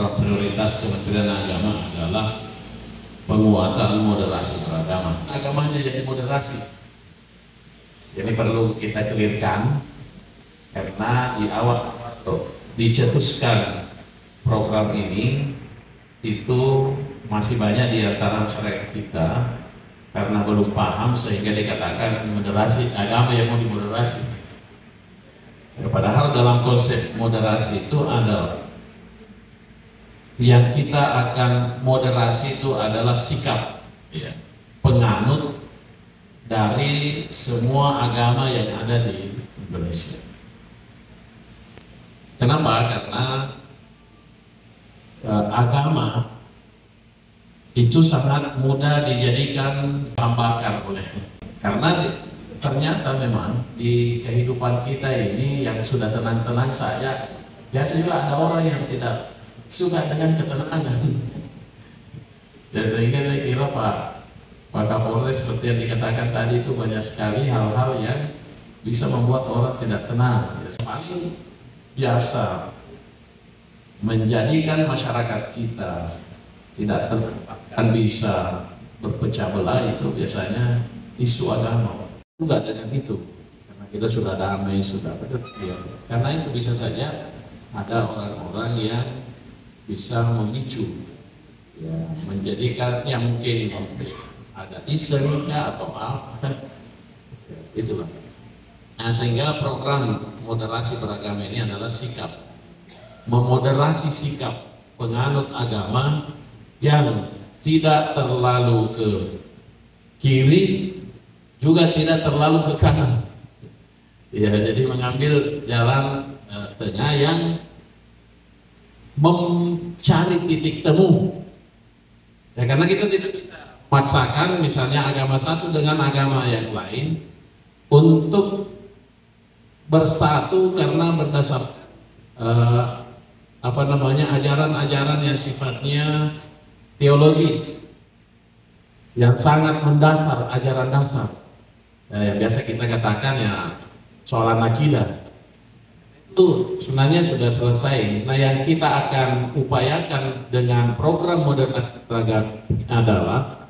program prioritas Kementerian Agama adalah penguatan moderasi beragama. Agamanya jadi moderasi. Jadi perlu kita clearkan karena di awal dicetuskan program ini itu masih banyak di antara masyarakat kita karena belum paham sehingga dikatakan moderasi, agama yang mau dimoderasi. Padahal dalam konsep moderasi itu adalah yang kita akan moderasi itu adalah sikap ya, penganut dari semua agama yang ada di Indonesia. Kenapa? Karena agama itu sangat mudah dijadikan bahan bakar olehnya. Karena ternyata memang di kehidupan kita ini yang sudah tenang-tenang saja, biasa juga ada orang yang tidak suka dengan ketenangan. Dan sehingga saya kira Pak Kapolres seperti yang dikatakan tadi itu banyak sekali hal-hal yang bisa membuat orang tidak tenang. Yang paling biasa menjadikan masyarakat kita tidak tenang dan bisa berpecah belah itu biasanya isu agama. Juga dengan itu, karena kita sudah damai, sudah ya. Karena itu bisa saja ada orang-orang yang bisa memicu, ya, menjadikannya mungkin ada iseng atau apa, ya, itulah. Nah, sehingga program moderasi beragama ini adalah sikap, memoderasi sikap penganut agama yang tidak terlalu ke kiri, juga tidak terlalu ke kanan. Ya, jadi mengambil jalan tengah yang mencari titik temu. Ya, karena kita tidak bisa memaksakan misalnya agama satu dengan agama yang lain untuk bersatu karena berdasarkan ajaran-ajaran yang sifatnya teologis, yang sangat mendasar, ajaran dasar. Yang biasa kita katakan ya soalan akidah itu sebenarnya sudah selesai. Nah, yang kita akan upayakan dengan program moderasi beragama adalah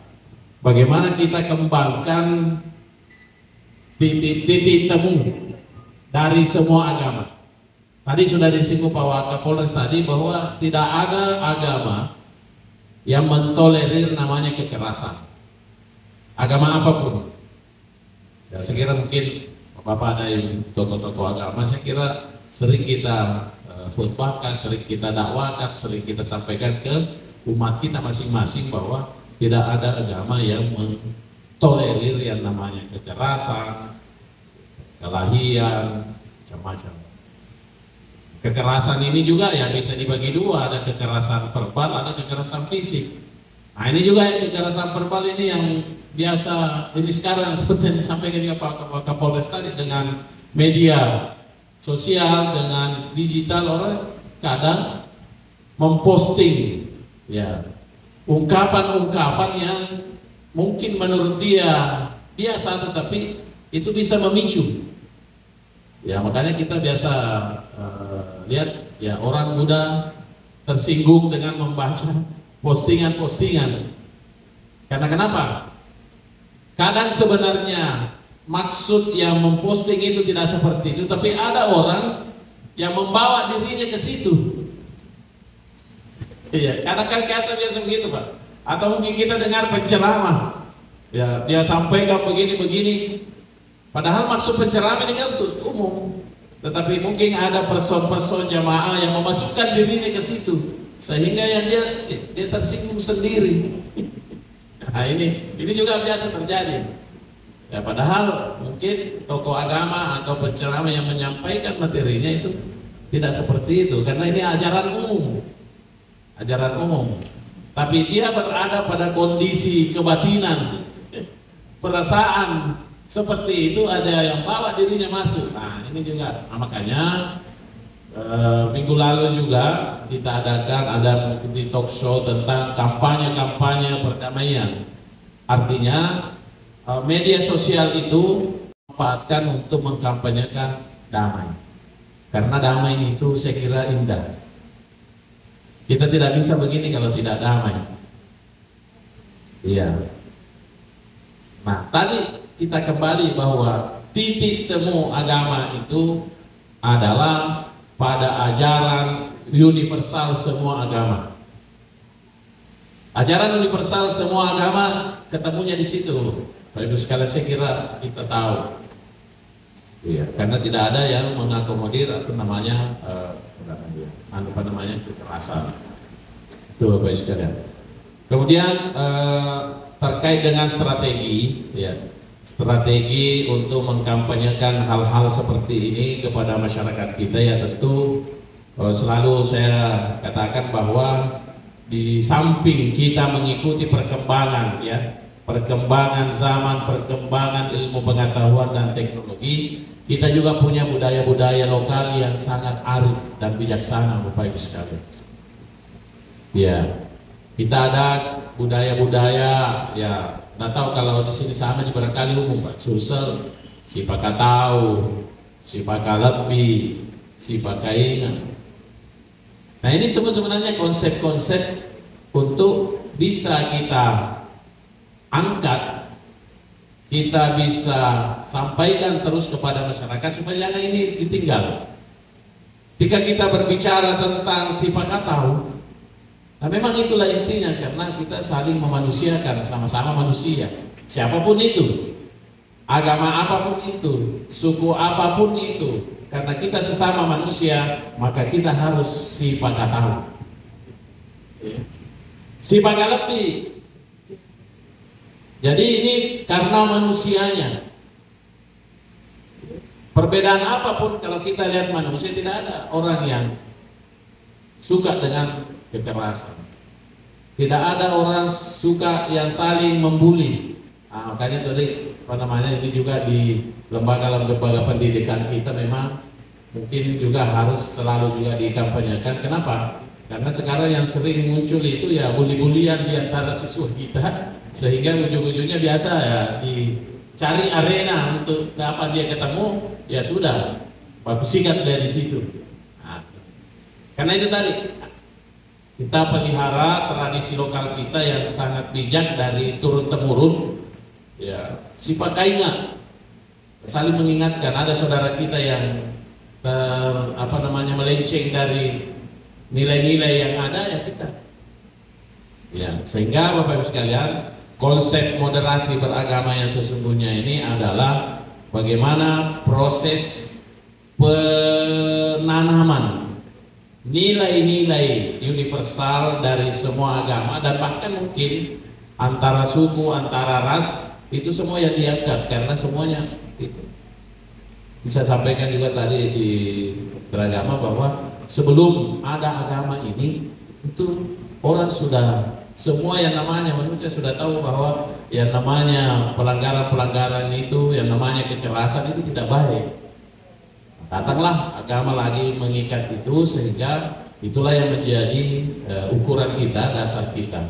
bagaimana kita kembangkan titik temu dari semua agama. Tadi sudah disinggung Pak Wakapolres tadi bahwa tidak ada agama yang mentolerir namanya kekerasan. Agama apapun. Ya, saya kira mungkin Bapak ada yang tokoh-tokoh agama, saya kira sering kita khutbahkan, sering kita dakwakan, sering kita sampaikan ke umat kita masing-masing bahwa tidak ada agama yang mentolerir yang namanya kekerasan, kelahian, macam-macam. Kekerasan ini juga ya bisa dibagi dua, ada kekerasan verbal, ada kekerasan fisik. Nah, ini juga yang kekerasan verbal ini yang biasa ini sekarang seperti yang disampaikan juga Pak Kapolres tadi, dengan media sosial, dengan digital, orang kadang memposting ya ungkapan-ungkapan yang mungkin menurut dia biasa tetapi itu bisa memicu. Ya, makanya kita biasa lihat ya orang muda tersinggung dengan membaca postingan-postingan. Karena kenapa? Kadang sebenarnya maksud yang memposting itu tidak seperti itu, tapi ada orang yang membawa dirinya ke situ. Iya, karena kan kata biasa begitu, Pak. Atau mungkin kita dengar penceramah, ya dia sampaikan begini-begini, padahal maksud penceramah ini kan untuk umum, tetapi mungkin ada person-person jamaah yang memasukkan dirinya ke situ, sehingga yang dia tersinggung sendiri. Nah, ini juga biasa terjadi. Ya, padahal mungkin tokoh agama atau penceramah yang menyampaikan materinya itu tidak seperti itu, karena ini ajaran umum. Ajaran umum. Tapi dia berada pada kondisi kebatinan, perasaan seperti itu, ada yang bawa dirinya masuk. Nah, ini juga. Nah, makanya minggu lalu juga kita ada di talk show tentang kampanye perdamaian. Artinya media sosial itu manfaatkan untuk mengkampanyekan damai. Karena damai itu saya kira indah. Kita tidak bisa begini kalau tidak damai. Iya. Nah, tadi kita kembali bahwa titik temu agama itu adalah pada ajaran universal semua agama. Ajaran universal semua agama ketemunya di situ. Bapak Ibu sekalian, saya kira kita tahu. Iya, karena tidak ada yang mengakomodir kekerasan. Itu Bapak Ibu sekalian. Kemudian terkait dengan strategi, ya, strategi untuk mengkampanyekan hal-hal seperti ini kepada masyarakat kita, ya tentu selalu saya katakan bahwa di samping kita mengikuti perkembangan, ya, perkembangan zaman, perkembangan ilmu pengetahuan dan teknologi, kita juga punya budaya-budaya lokal yang sangat arif dan bijaksana, Bapak Ibu sekalian. Ya, kita ada budaya-budaya, ya, nggak tahu kalau di sini sama di barangkali umum, Pak. Sulsel, si Pakatau, si Pakalebi, si Pakaingan. Nah, ini semua sebenarnya konsep-konsep untuk bisa kita angkat, kita bisa sampaikan terus kepada masyarakat supaya jangan ini ditinggal. Ketika kita berbicara tentang si Pakatau, nah memang itulah intinya, karena kita saling memanusiakan, sama-sama manusia, siapapun itu, agama apapun itu, suku apapun itu, karena kita sesama manusia, maka kita harus si Pakatau, si Pakalebi. Jadi ini karena manusianya. Perbedaan apapun, kalau kita lihat manusia, tidak ada orang yang suka dengan kekerasan. Tidak ada orang suka yang saling membuli. Nah, makanya tadi ini juga di lembaga-lembaga pendidikan kita memang mungkin juga harus selalu juga dikampanyekan. Kenapa? Karena sekarang yang sering muncul itu ya bully-bulian di antara siswa kita, sehingga ujung-ujungnya biasa ya dicari arena untuk dapat dia ketemu, ya sudah bagus sikat dari situ. Nah, karena itu tadi kita pelihara tradisi lokal kita yang sangat bijak dari turun temurun, ya, si Pakaingan saling mengingatkan. Ada saudara kita yang melenceng dari nilai-nilai yang ada, ya kita, ya, sehingga Bapak Ibu sekalian, konsep moderasi beragama yang sesungguhnya ini adalah bagaimana proses penanaman nilai-nilai universal dari semua agama, dan bahkan mungkin antara suku, antara ras, itu semua yang diangkat, karena semuanya itu. Bisa sampaikan juga tadi di beragama bahwa sebelum ada agama ini, itu orang sudah, semua yang namanya manusia sudah tahu bahwa yang namanya pelanggaran-pelanggaran itu, yang namanya kekerasan itu tidak baik. Datanglah agama lagi mengikat itu, sehingga itulah yang menjadi ukuran kita, dasar kita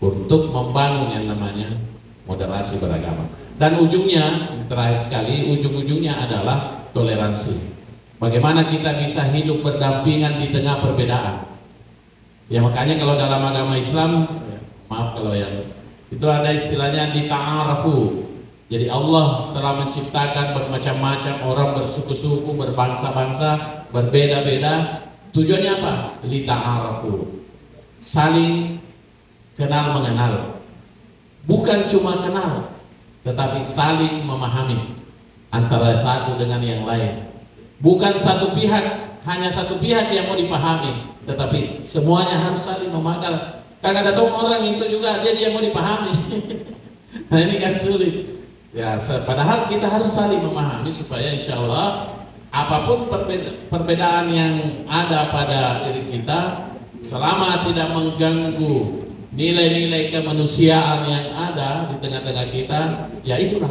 untuk membangun yang namanya moderasi beragama. Dan ujungnya, terakhir sekali, ujung-ujungnya adalah toleransi. Bagaimana kita bisa hidup berdampingan di tengah perbedaan. Ya, makanya kalau dalam agama Islam, maaf kalau yang itu ada istilahnya dita'arafu. Jadi Allah telah menciptakan bermacam-macam orang, bersuku-suku, berbangsa-bangsa, berbeda-beda. Tujuannya apa? Lita'arafu, saling kenal mengenal. Bukan cuma kenal, tetapi saling memahami antara satu dengan yang lain. Bukan satu pihak, hanya satu pihak yang mau dipahami, tetapi semuanya harus saling memakai. Karena ada orang itu juga dia mau dipahami. Nah, ini kan sulit. Ya, padahal kita harus saling memahami supaya insya Allah apapun perbedaan yang ada pada diri kita, selama tidak mengganggu nilai-nilai kemanusiaan yang ada di tengah-tengah kita, ya itulah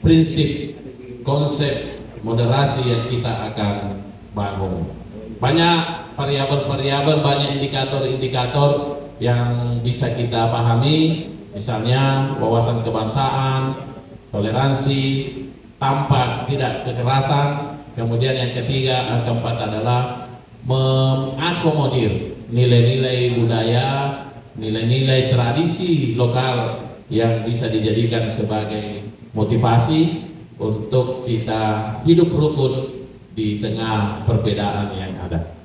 prinsip konsep moderasi yang kita akan bangun. Banyak variabel-variabel, banyak indikator-indikator yang bisa kita pahami, misalnya wawasan kebangsaan, toleransi, tampak tidak kekerasan. Kemudian yang ketiga, keempat adalah mengakomodir nilai-nilai budaya, nilai-nilai tradisi lokal yang bisa dijadikan sebagai motivasi untuk kita hidup rukun di tengah perbedaan yang ada.